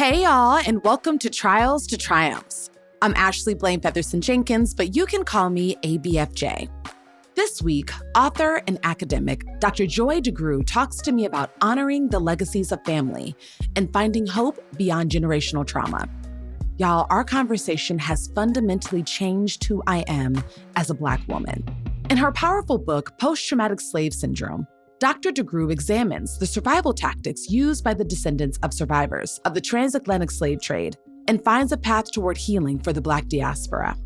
Hey, y'all, and welcome to Trials to Triumphs. I'm Ashley Blaine Featherson-Jenkins, but you can call me ABFJ. This week, author and academic Dr.Joy DeGruy talks to me about honoring the legacies of family and finding hope beyond generational trauma. Y'all, our conversation has fundamentally changed who I am as a Black woman. In her powerful book, Post-Traumatic Slave Syndrome, Dr. DeGruy examines the survival tactics used by the descendants of survivors of the transatlantic slave trade and finds a path toward healing for the Black diaspora.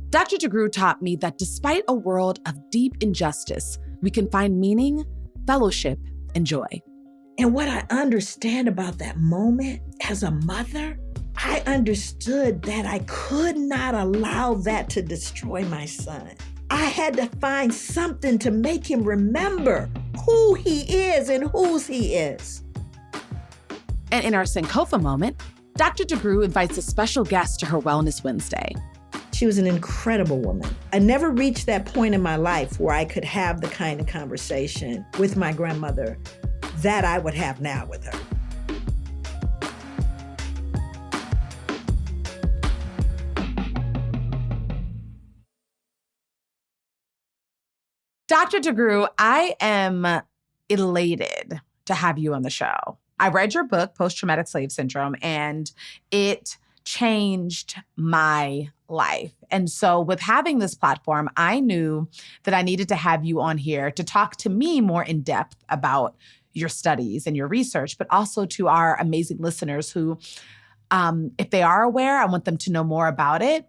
Dr. DeGruy taught me that despite a world of deep injustice, we can find meaning, fellowship, and joy. And what I understand about that moment as a mother, I understood that I could not allow that to destroy my son. I had to find something to make him remember who he is and whose he is. And in our Sankofa moment, Dr. DeGruy invites a special guest to her Wellness Wednesday. She was an incredible woman. I never reached that point in my life where I could have the kind of conversation with my grandmother that I would have now with her. Dr. DeGruy, I am elated to have you on the show. I read your book, Post-Traumatic Slave Syndrome, and it changed my life. And so with having this platform, I knew that I needed to have you on here to talk to me more in depth about your studies and your research, but also to our amazing listeners who, if they are aware, I want them to know more about it.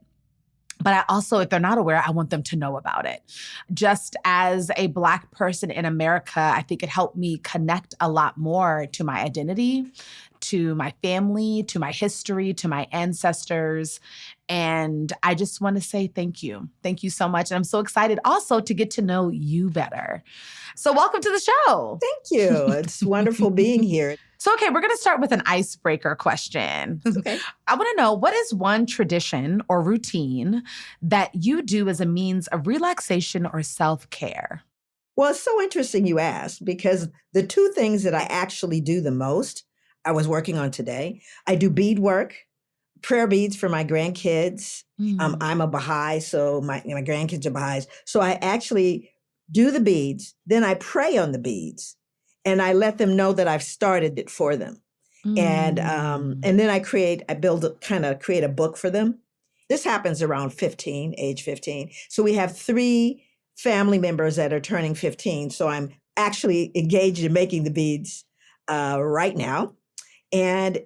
But I also, if they're not aware, I want them to know about it. Just as a Black person in America, I think it helped me connect a lot more to my identity, to my family, to my history, to my ancestors. And I just want to say thank you. Thank you so much. And I'm so excited also to get to know you better. So welcome to the show. Thank you. It's wonderful being here. So, okay, we're going to start with an icebreaker question. Okay. I want to know, what is one tradition or routine that you do as a means of relaxation or self-care? Well, it's so interesting you asked, because the two things that I actually do the most, I was working on today. I do beadwork, prayer beads for my grandkids. I'm a Baha'i, so my grandkids are Baha'is. So I actually do the beads, then I pray on the beads. And I let them know that I've started it for them. And then I create a book for them. This happens around age 15. So we have 3 family members that are turning 15. So I'm actually engaged in making the beads right now. And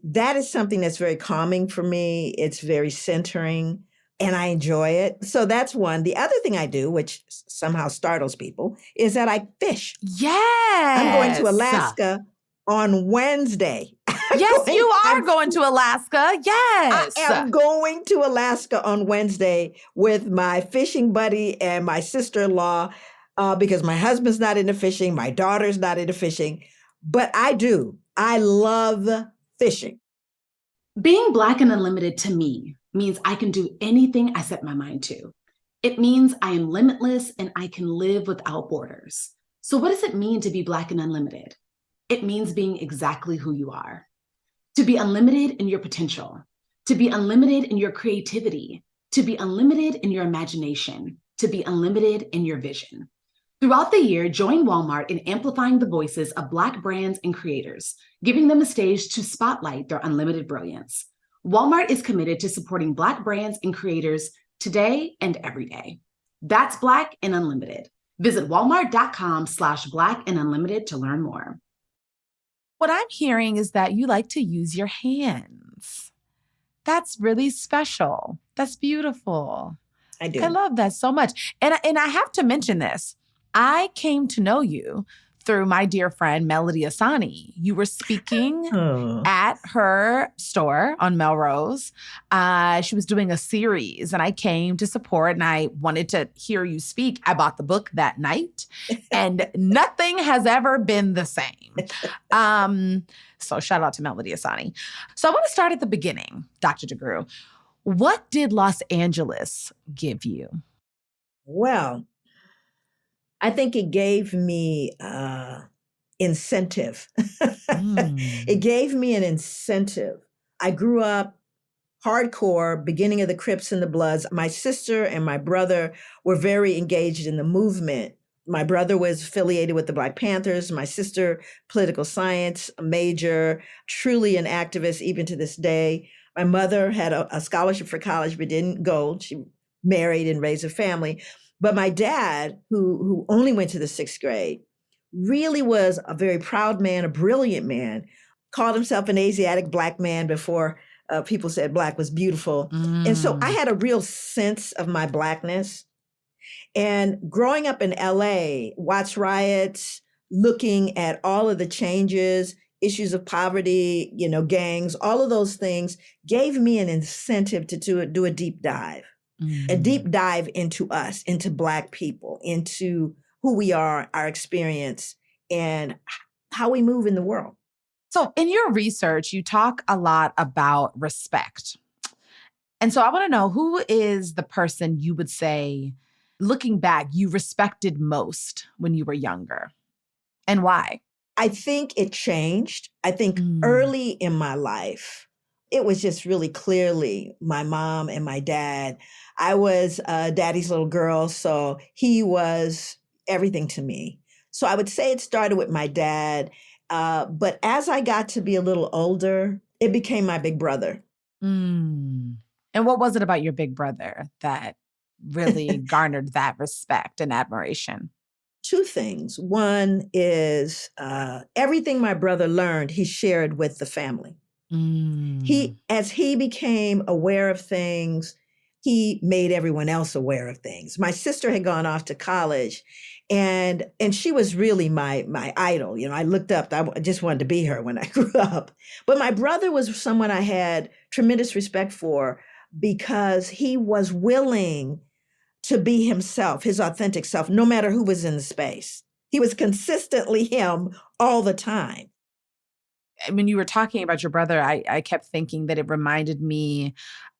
that is something that's very calming for me. It's very centering, and I enjoy it. So that's one. The other thing I do, which somehow startles people, is that I fish. Yes. I'm going to Alaska on Wednesday. Yes, you are going to Alaska. Yes. I am going to Alaska on Wednesday with my fishing buddy and my sister-in-law because my husband's not into fishing. My daughter's not into fishing. But I do. I love fishing. Being Black and unlimited to me means I can do anything I set my mind to. It means I am limitless and I can live without borders. So what does it mean to be Black and unlimited? It means being exactly who you are. To be unlimited in your potential, to be unlimited in your creativity, to be unlimited in your imagination, to be unlimited in your vision. Throughout the year, join Walmart in amplifying the voices of Black brands and creators, giving them a stage to spotlight their unlimited brilliance. Walmart is committed to supporting Black brands and creators today and every day. That's Black and Unlimited. Visit walmart.com/Black and Unlimited to learn more. What I'm hearing is that you like to use your hands. That's really special. That's beautiful. I do. I love that so much. And I have to mention this. I came to know you through my dear friend, Melody Asani. You were speaking at her store on Melrose. She was doing a series, and I came to support, and I wanted to hear you speak. I bought the book that night, and nothing has ever been the same. So shout out to Melody Asani. So I want to start at the beginning, Dr. DeGruy. What did Los Angeles give you? Well, I think it gave me incentive. Mm. It gave me an incentive. I grew up hardcore, beginning of the Crips and the Bloods. My sister and my brother were very engaged in the movement. My brother was affiliated with the Black Panthers. My sister, political science major, truly an activist even to this day. My mother had a scholarship for college, but didn't go. She married and raised a family. But my dad, who only went to the 6th grade, really was a very proud man, a brilliant man, called himself an Asiatic Black man before people said Black was beautiful. And so I had a real sense of my Blackness. And growing up in LA, Watts riots, looking at all of the changes, issues of poverty, gangs, all of those things gave me an incentive to do a deep dive, a deep dive into us, into Black people, into who we are, our experience, and how we move in the world. So in your research, you talk a lot about respect. And so I want to know, who is the person you would say, looking back, you respected most when you were younger, and why? I think it changed. I think early in my life, it was just really clearly my mom and my dad. I was daddy's little girl, so he was everything to me. So I would say it started with my dad. But as I got to be a little older, it became my big brother. And what was it about your big brother that really garnered that respect and admiration? Two things. One is everything my brother learned, he shared with the family. As he became aware of things, he made everyone else aware of things. My sister had gone off to college, and she was really my idol. I looked up, I just wanted to be her when I grew up. But my brother was someone I had tremendous respect for because he was willing to be himself, his authentic self, no matter who was in the space. He was consistently him all the time. When you were talking about your brother, I kept thinking that it reminded me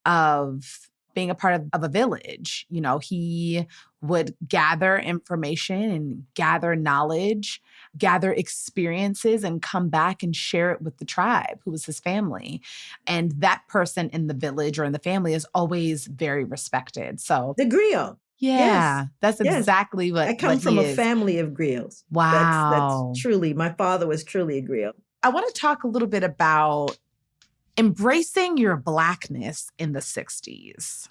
of being a part of a village. He would gather information and gather knowledge, gather experiences, and come back and share it with the tribe, who was his family. And that person in the village or in the family is always very respected. So the griot. Yeah, yes. That's exactly what I come from a family of griots. Wow. That's truly, my father was truly a griot. I want to talk a little bit about embracing your Blackness in the 60s.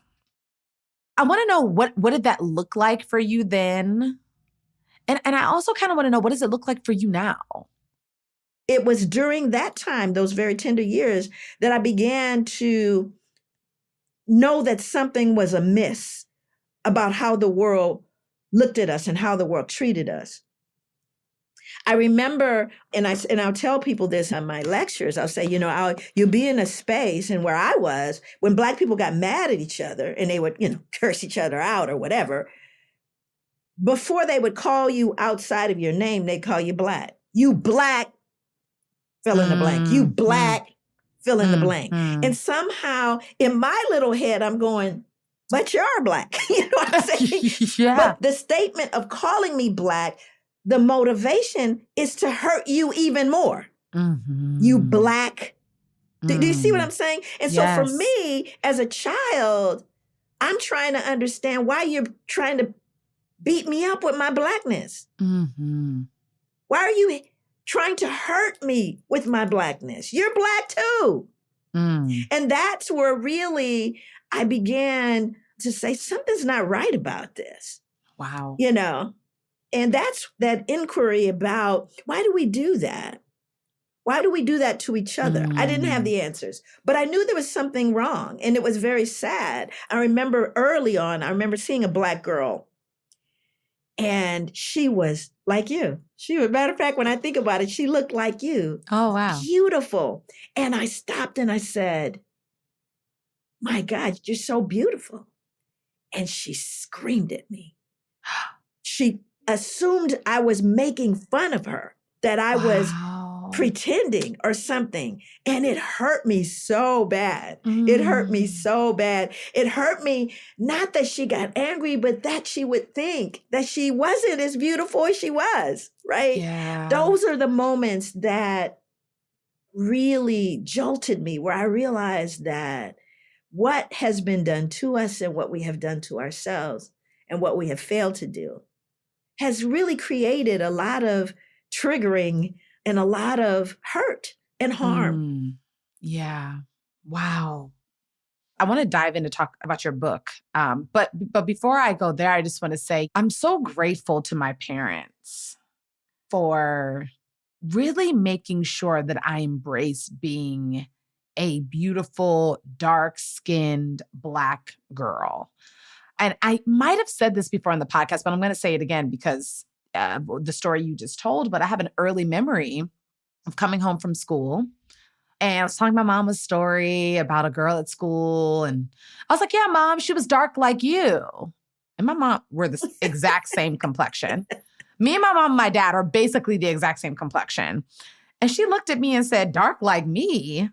I want to know, what did that look like for you then? And I also kind of want to know, what does it look like for you now? It was during that time, those very tender years, that I began to know that something was amiss about how the world looked at us and how the world treated us. I remember, and I'll tell people this on my lectures, I'll say, you'll be in a space, and where I was, when Black people got mad at each other and they would, curse each other out or whatever, before they would call you outside of your name, they'd call you Black. You Black, fill in the blank. You Black, fill in the blank. And somehow in my little head, I'm going, but you're Black. You know what I'm saying? Yeah. But the statement of calling me Black, the motivation is to hurt you even more. You Black. Do you see what I'm saying? And so for me, as a child, I'm trying to understand why you're trying to beat me up with my Blackness. Why are you trying to hurt me with my Blackness? You're Black too. And that's where really I began to say, something's not right about this. Wow. And that's that inquiry about, why do we do that? Why do we do that to each other? I didn't have the answers, but I knew there was something wrong, and it was very sad. I remember early on, seeing a Black girl, and she was like you. Matter of fact, when I think about it, she looked like you. Oh, wow. Beautiful. And I stopped and I said, my God, you're so beautiful. And she screamed at me. She assumed I was making fun of her, that I was pretending or something. And it hurt me so bad. It hurt me so bad. It hurt me, not that she got angry, but that she would think that she wasn't as beautiful as she was, right? Yeah. Those are the moments that really jolted me, where I realized that what has been done to us and what we have done to ourselves and what we have failed to do has really created a lot of triggering and a lot of hurt and harm. Yeah. Wow. I want to dive in to talk about your book. But before I go there, I just want to say I'm so grateful to my parents for really making sure that I embraced being a beautiful, dark-skinned Black girl. And I might have said this before on the podcast, but I'm going to say it again because the story you just told, but I have an early memory of coming home from school. And I was telling my mom a story about a girl at school. And I was like, yeah, Mom, she was dark like you. And my mom, we're the exact same complexion. Me and my mom and my dad are basically the exact same complexion. And she looked at me and said, dark like me?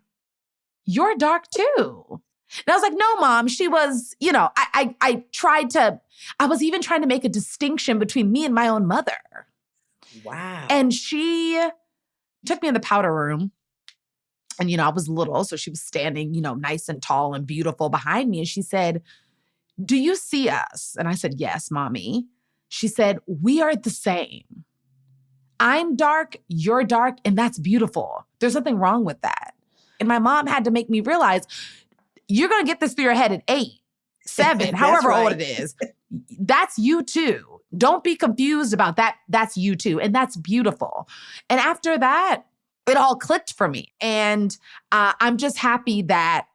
You're dark too. And I was like, no, Mom, she was, I was even trying to make a distinction between me and my own mother. Wow. And she took me in the powder room. And, I was little, so she was standing, nice and tall and beautiful behind me. And she said, do you see us? And I said, yes, Mommy. She said, we are the same. I'm dark, you're dark, and that's beautiful. There's nothing wrong with that. And my mom had to make me realize, you're going to get this through your head at 8, 7, however old it is. That's you too. Don't be confused about that. That's you too. And that's beautiful. And after that, it all clicked for me. And I'm just happy that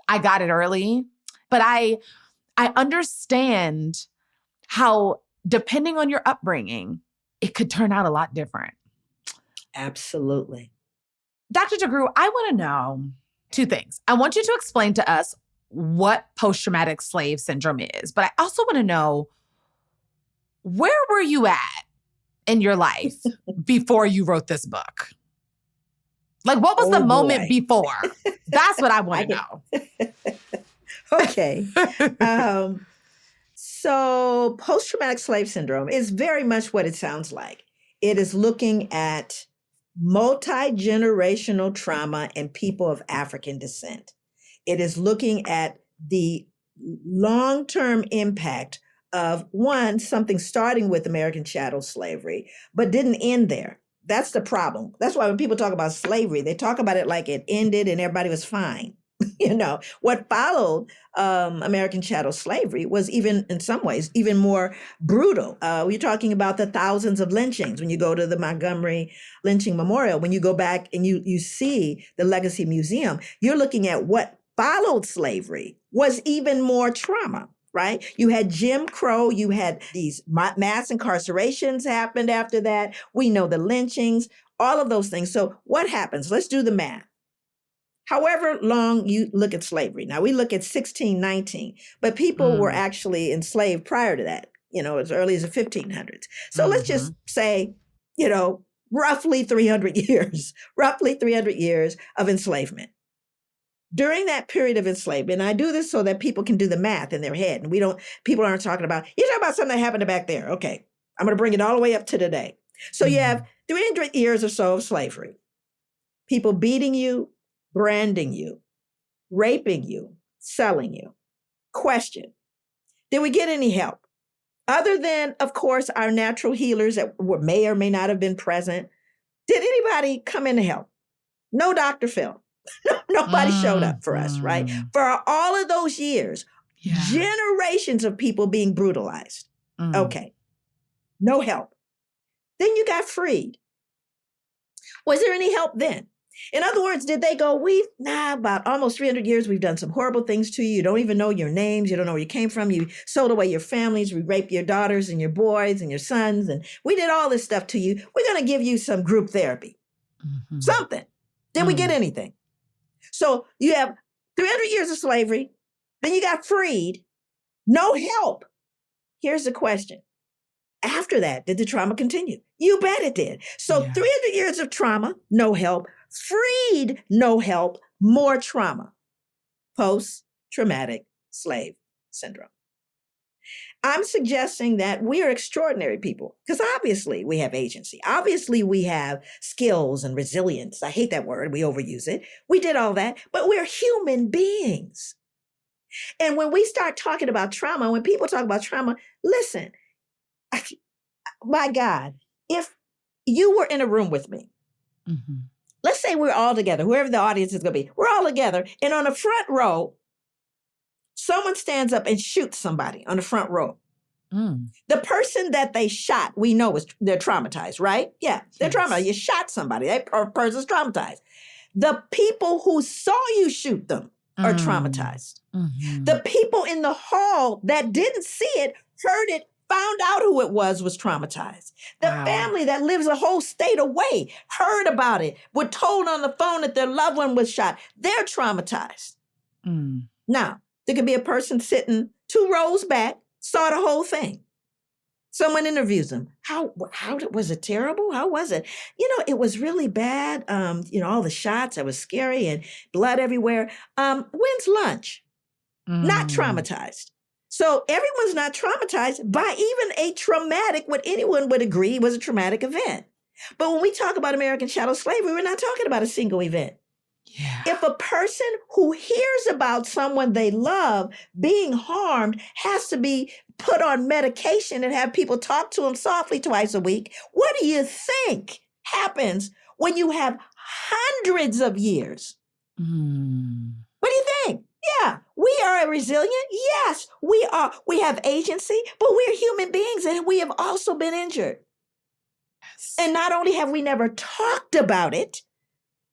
I got it early. But I understand how, depending on your upbringing, it could turn out a lot different. Absolutely. Dr. DeGruy, I want to know 2 things. I want you to explain to us what post-traumatic slave syndrome is, but I also want to know, where were you at in your life before you wrote this book? Like, what was the moment before? That's what I want to know. Okay. So post-traumatic slave syndrome is very much what it sounds like. It is looking at multi-generational trauma in people of African descent. It is looking at the long-term impact of, one, something starting with American chattel slavery, but didn't end there. That's the problem. That's why when people talk about slavery, they talk about it like it ended and everybody was fine. What followed American chattel slavery was, even in some ways, even more brutal. We're talking about the thousands of lynchings. When you go to the Montgomery Lynching Memorial, when you go back and you see the Legacy Museum, you're looking at what followed slavery was even more trauma. Right? You had Jim Crow, you had these mass incarcerations happened after that. We know the lynchings, all of those things. So what happens? Let's do the math. However long you look at slavery. Now we look at 1619, but people were actually enslaved prior to that, as early as the 1500s. So let's just say, roughly 300 years of enslavement. During that period of enslavement, and I do this so that people can do the math in their head, and people aren't talking about, you're talking about something that happened back there. Okay, I'm going to bring it all the way up to today. So you have 300 years or so of slavery. People beating you, branding you, raping you, selling you. Question, did we get any help? Other than, of course, our natural healers that may or may not have been present, did anybody come in to help? No Dr. Phil. Nobody showed up for us, right? For all of those years, generations of people being brutalized. Okay, no help. Then you got freed. Was there any help then? In other words, did they go, about almost 300 years, we've done some horrible things to you. You don't even know your names. You don't know where you came from. You sold away your families. We raped your daughters and your boys and your sons. And we did all this stuff to you. We're going to give you some group therapy. Something. Did we get anything? So you have 300 years of slavery, then you got freed, no help. Here's the question. after that, did the trauma continue? You bet it did. So 300 years of trauma, no help, freed, no help, more trauma, post-traumatic slave syndrome. I'm suggesting that we are extraordinary people because obviously we have agency. Obviously we have skills and resilience. I hate that word. We overuse it. We did all that, but we're human beings. And when we start talking about trauma, when people talk about trauma, listen, my God, if you were in a room with me, let's say we're all together, whoever the audience is going to be, we're all together. And on the front row, someone stands up and shoots somebody on the front row. The person that they shot, we know they're traumatized, right? Yeah, they're traumatized. You shot somebody. That person's traumatized. The people who saw you shoot them are traumatized. The people in the hall that didn't see it, heard it, found out who it was traumatized. The family that lives a whole state away, heard about it, were told on the phone that their loved one was shot. They're traumatized. Now, there could be a person sitting 2 rows back, saw the whole thing. Someone interviews them. How was it terrible? How was it? It was really bad. All the shots, it was scary and blood everywhere. When's lunch? Not traumatized. So everyone's not traumatized by even a traumatic, what anyone would agree was a traumatic event. But when we talk about American chattel slavery, we're not talking about a single event. Yeah. If a person who hears about someone they love being harmed has to be put on medication and have people talk to them softly twice a week, what do you think happens when you have hundreds of years? What do you think? Yeah, we are resilient. Yes, we are. We have agency, but we're human beings and we have also been injured. Yes. And not only have we never talked about it,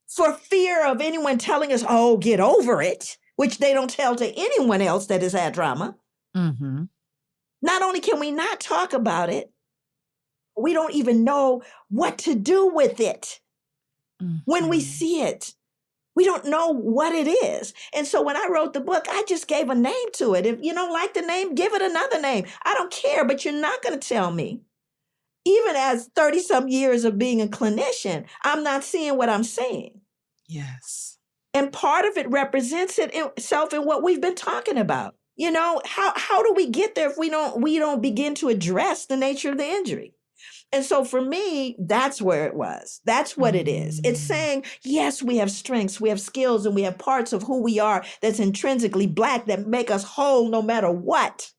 for fear of anyone telling us, oh, get over it, which they don't tell to anyone else that has had trauma. Not only can we not talk about it, we don't even know what to do with it. When we see it, we don't know what it is. And so when I wrote the book, I just gave a name to it. If you don't like the name, give it another name. I don't care, but you're not going to tell me. Even as 30-some years of being a clinician, I'm not seeing what I'm seeing. Yes. And part of it represents itself in what we've been talking about. How do we get there if we don't begin to address the nature of the injury? And so for me, that's where it was. That's what it is. It's saying, yes, we have strengths, we have skills, and we have parts of who we are that's intrinsically Black that make us whole no matter what.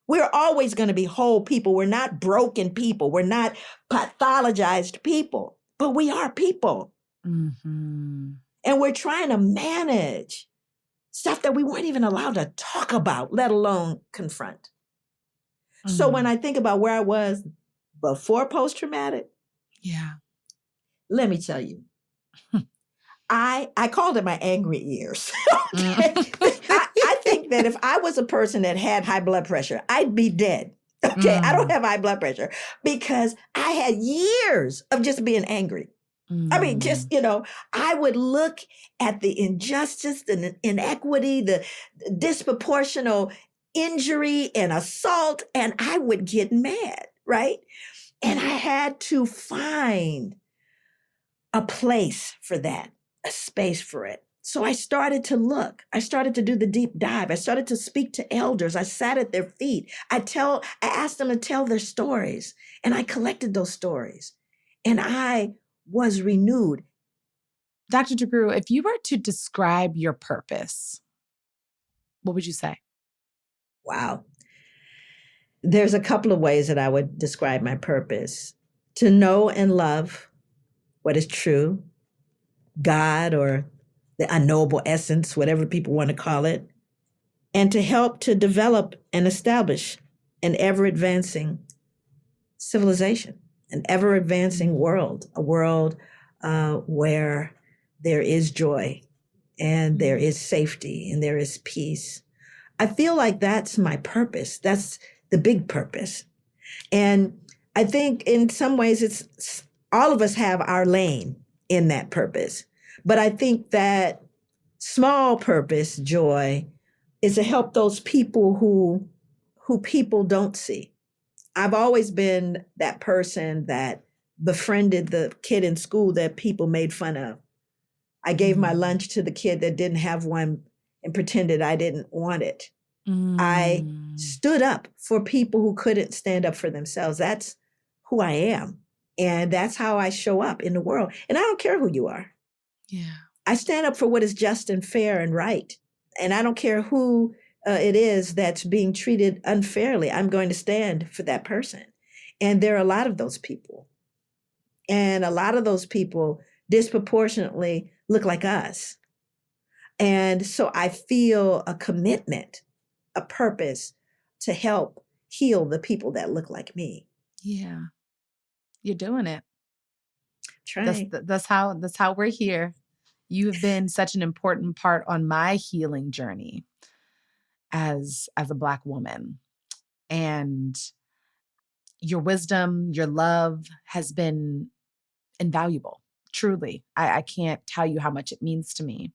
We're always going to be whole people. We're not broken people. We're not pathologized people, but we are people. And we're trying to manage stuff that we weren't even allowed to talk about, let alone confront. So when I think about where I was before post-traumatic, let me tell you, I called it my angry years. I think that if I was a person that had high blood pressure, I'd be dead. Okay, I don't have high blood pressure because I had years of just being angry. I mean, I would look at the injustice, the inequity, the disproportional injury and assault, and I would get mad, right? And I had to find a place for that, a space for it. So I started to look. I started to do the deep dive. I started to speak to elders. I sat at their feet. I asked them to tell their stories, and I collected those stories, and I was renewed. Dr. DeGruy, if you were to describe your purpose, what would you say? Wow. There's a couple of ways that I would describe my purpose. To know and love what is true, God or the unknowable essence, whatever people want to call it, and to help to develop and establish an ever-advancing civilization, an ever-advancing world, a world where there is joy and there is safety and there is peace. I feel like that's my purpose. That's the big purpose. And I think in some ways it's all of us have our lane in that purpose. But I think that small purpose, joy, is to help those people who people don't see, I've always been that person that befriended the kid in school that people made fun of. I gave my lunch to the kid that didn't have one and pretended I didn't want it. I stood up for people who couldn't stand up for themselves. That's who I am. And that's how I show up in the world. And I don't care who you are. Yeah. I stand up for what is just and fair and right. And I don't care who it is that's being treated unfairly. I'm going to stand for that person. And there are a lot of those people. And a lot of those people disproportionately look like us. And so I feel a commitment, a purpose to help heal the people that look like me. Yeah. You're doing it. Trying. That's how we're here. You have been such an important part on my healing journey as a Black woman. And your wisdom, your love has been invaluable. Truly. I can't tell you how much it means to me.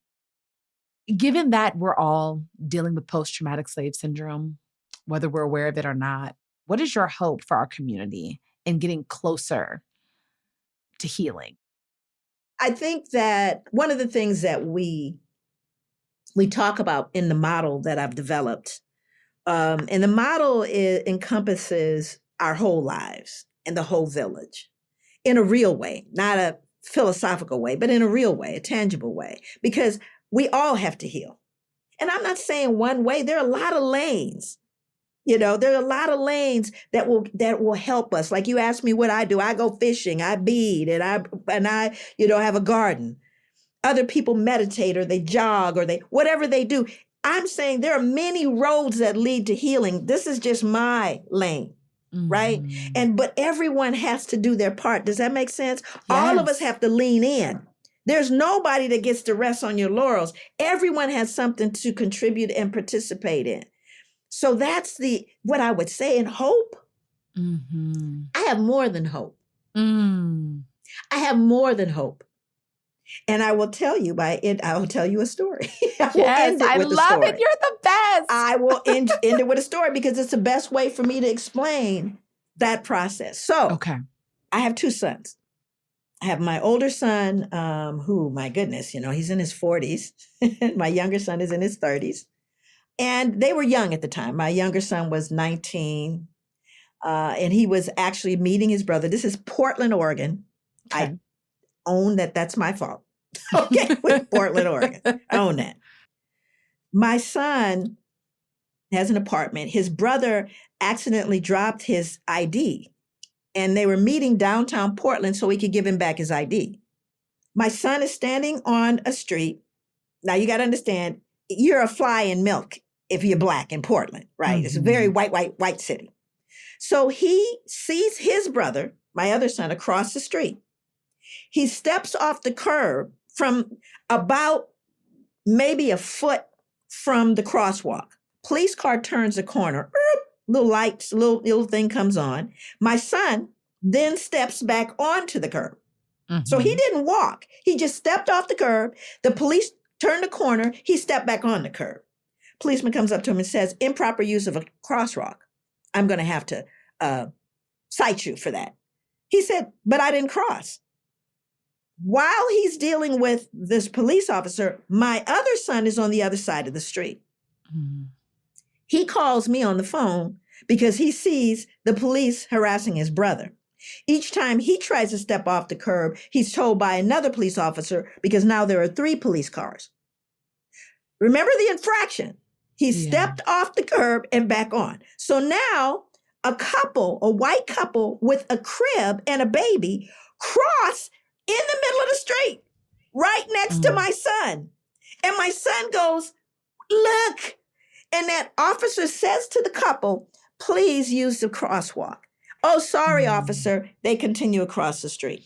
Given that we're all dealing with post-traumatic slave syndrome, whether we're aware of it or not, what is your hope for our community in getting closer to healing? I think that one of the things that we talk about in the model that I've developed, and the model encompasses our whole lives and the whole village in a real way, not a philosophical way, but in a real way, a tangible way, because we all have to heal. And I'm not saying one way. There are a lot of lanes. There are a lot of lanes that will help us. Like you asked me what I do. I go fishing, I bead, and I have a garden. Other people meditate or they jog or whatever they do. I'm saying there are many roads that lead to healing. This is just my lane. Right. But everyone has to do their part. Does that make sense? Yes. All of us have to lean in. There's nobody that gets to rest on your laurels. Everyone has something to contribute and participate in. So that's what I would say. And hope. I have more than hope. I have more than hope. And I will tell you I will tell you a story. I love it. You're the best. I will end it with a story because it's the best way for me to explain that process. So okay. I have two sons. I have my older son, who, my goodness, he's in his 40s. My younger son is in his 30s. And they were young at the time. My younger son was 19, and he was actually meeting his brother. This is Portland, Oregon. Okay. I own that. That's my fault. Okay, with Portland, Oregon. I own that. My son has an apartment. His brother accidentally dropped his ID, and they were meeting downtown Portland so he could give him back his ID. My son is standing on a street. Now, you got to understand, you're a fly in milk if you're Black in Portland, right? It's a very white city. So he sees his brother, my other son, across the street. He steps off the curb from about maybe a foot from the crosswalk. Police car turns the corner. Little lights, little thing comes on. My son then steps back onto the curb. So he didn't walk. He just stepped off the curb. The police turned the corner. He stepped back on the curb. Policeman comes up to him and says, improper use of a crosswalk. I'm going to have to cite you for that. He said, but I didn't cross. While he's dealing with this police officer, my other son is on the other side of the street. He calls me on the phone because he sees the police harassing his brother. Each time he tries to step off the curb, he's told by another police officer because now there are 3 police cars. Remember the infraction. He stepped off the curb and back on. So now a white couple with a crib and a baby, cross in the middle of the street, right next to my son. And my son goes, look. And that officer says to the couple, please use the crosswalk. Oh, sorry, officer. They continue across the street.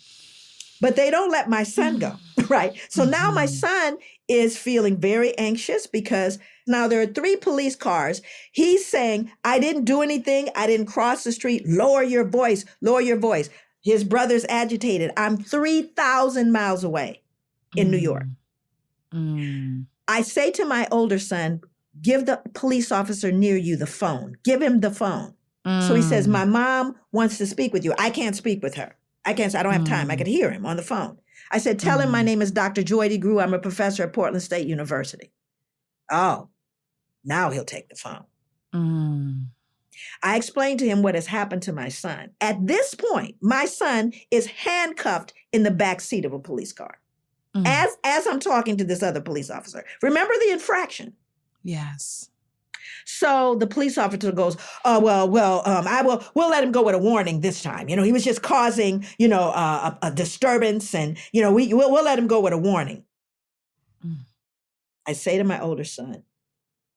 But they don't let my son go, right? So now my son is feeling very anxious because now there are 3 police cars. He's saying, I didn't do anything. I didn't cross the street. Lower your voice. Lower your voice. His brother's agitated. I'm 3,000 miles away in New York. I say to my older son, give the police officer near you the phone. Give him the phone. So he says, my mom wants to speak with you. I can't speak with her. I don't have time. I could hear him on the phone. I said, tell him my name is Dr. Joy DeGruy. I'm a professor at Portland State University. Oh, now he'll take the phone. I explained to him what has happened to my son. At this point, my son is handcuffed in the back seat of a police car. As I'm talking to this other police officer. Remember the infraction? Yes. So the police officer goes, we'll let him go with a warning this time. He was just causing, a disturbance, and, we'll let him go with a warning. I say to my older son,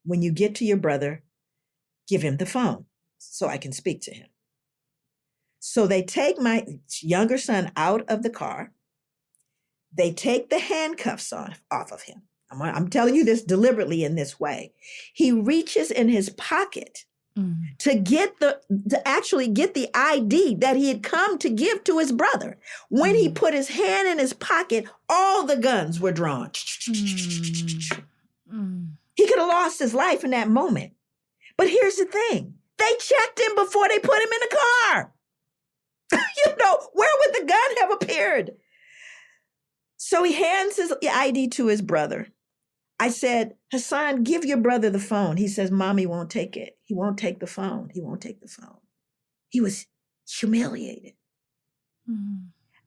when you get to your brother, give him the phone so I can speak to him. So they take my younger son out of the car. They take the handcuffs off of him. I'm telling you this deliberately in this way. He reaches in his pocket to actually get the ID that he had come to give to his brother. When he put his hand in his pocket, all the guns were drawn. He could have lost his life in that moment. But here's the thing. They checked him before they put him in the car. Where would the gun have appeared? So he hands his ID to his brother. I said, Hassan, give your brother the phone. He says, Mommy won't take it. He won't take the phone. He won't take the phone. He was humiliated.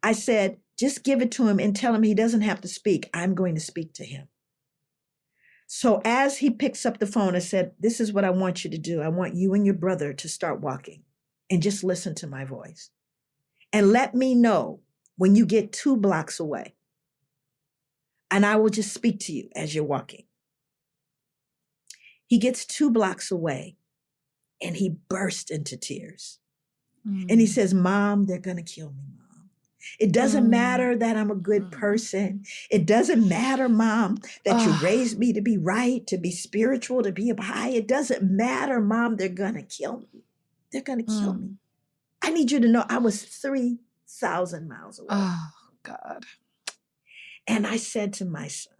I said, just give it to him and tell him he doesn't have to speak. I'm going to speak to him. So as he picks up the phone, I said, this is what I want you to do. I want you and your brother to start walking and just listen to my voice. And let me know when you get 2 blocks away. And I will just speak to you as you're walking. He gets 2 blocks away and he burst into tears. And he says, Mom, they're going to kill me, Mom. It doesn't matter that I'm a good person. It doesn't matter, Mom, that you raised me to be right, to be spiritual, to be up high. It doesn't matter, Mom. They're going to kill me. They're going to kill me. I need you to know I was 3,000 miles away. Oh, God. And I said to my son,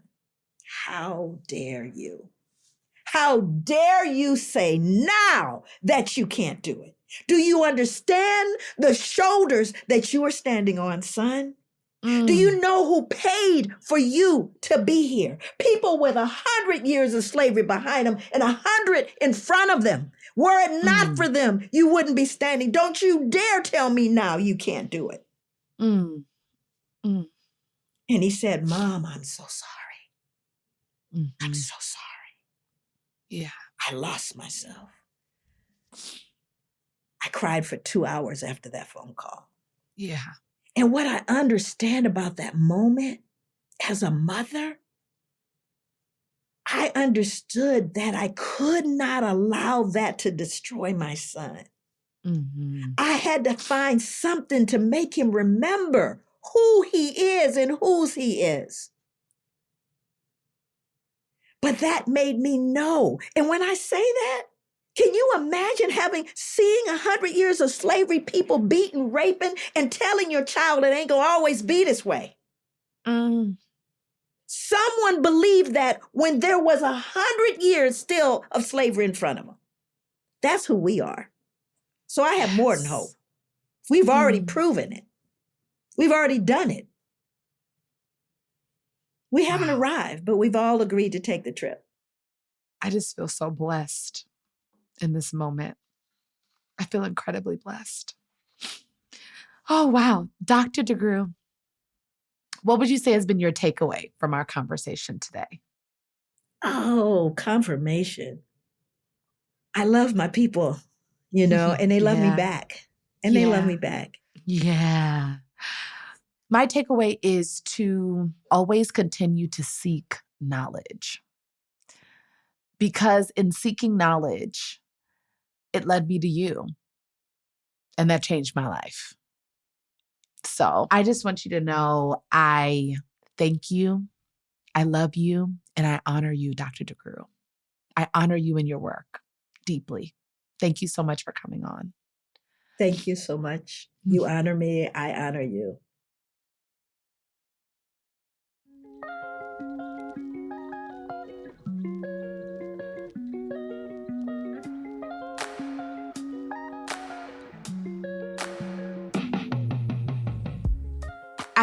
how dare you? How dare you say now that you can't do it? Do you understand the shoulders that you are standing on, son? Do you know who paid for you to be here? People with 100 years of slavery behind them and 100 in front of them. Were it not for them, you wouldn't be standing. Don't you dare tell me now you can't do it. And he said, Mom, I'm so sorry. I'm so sorry. Yeah. I lost myself. I cried for 2 hours after that phone call. Yeah. And what I understand about that moment as a mother, I understood that I could not allow that to destroy my son. I had to find something to make him remember who he is and whose he is. But that made me know. And when I say that, can you imagine seeing 100 years of slavery, people beating, raping, and telling your child it ain't gonna always be this way? Someone believed that when there was 100 years still of slavery in front of them. That's who we are. So I have more than hope. We've already proven it. We've already done it. We haven't arrived, but we've all agreed to take the trip. I just feel so blessed in this moment. I feel incredibly blessed. Oh, wow. Dr. DeGruy, what would you say has been your takeaway from our conversation today? Oh, confirmation. I love my people, and they love me back. And they love me back. Yeah. My takeaway is to always continue to seek knowledge. Because in seeking knowledge, it led me to you. And that changed my life. So I just want you to know I thank you, I love you, and I honor you, Dr. DeGruy. I honor you in your work deeply. Thank you so much for coming on. Thank you so much. You honor me, I honor you.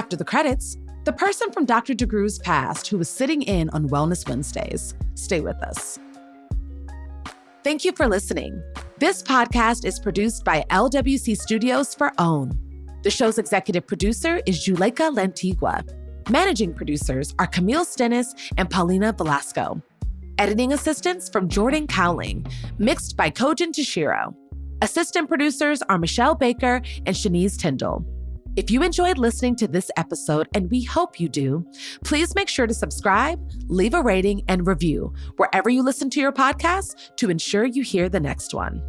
After the credits, the person from Dr. DeGruy's past who was sitting in on Wellness Wednesdays. Stay with us. Thank you for listening. This podcast is produced by LWC Studios for OWN. The show's executive producer is Juleka Lantigua. Managing producers are Camille Stennis and Paulina Velasco. Editing assistance from Jordan Cowling. Mixed by Kojin Tashiro. Assistant producers are Michelle Baker and Shanice Tyndall. If you enjoyed listening to this episode, and we hope you do, please make sure to subscribe, leave a rating, and review wherever you listen to your podcast to ensure you hear the next one.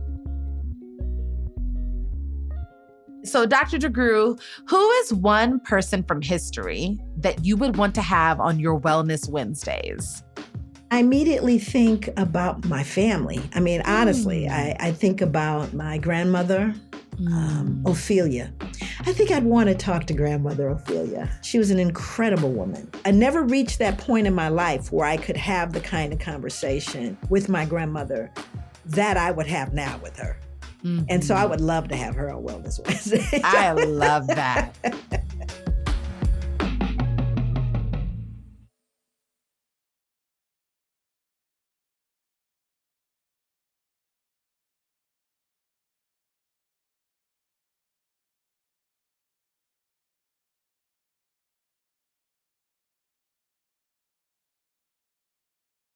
So, Dr. DeGruy, who is one person from history that you would want to have on your Wellness Wednesdays? I immediately think about my family. I mean, honestly, I think about my grandmother, Ophelia. I think I'd want to talk to grandmother Ophelia. She was an incredible woman. I never reached that point in my life where I could have the kind of conversation with my grandmother that I would have now with her. And so I would love to have her on Wellness Wednesday. I love that.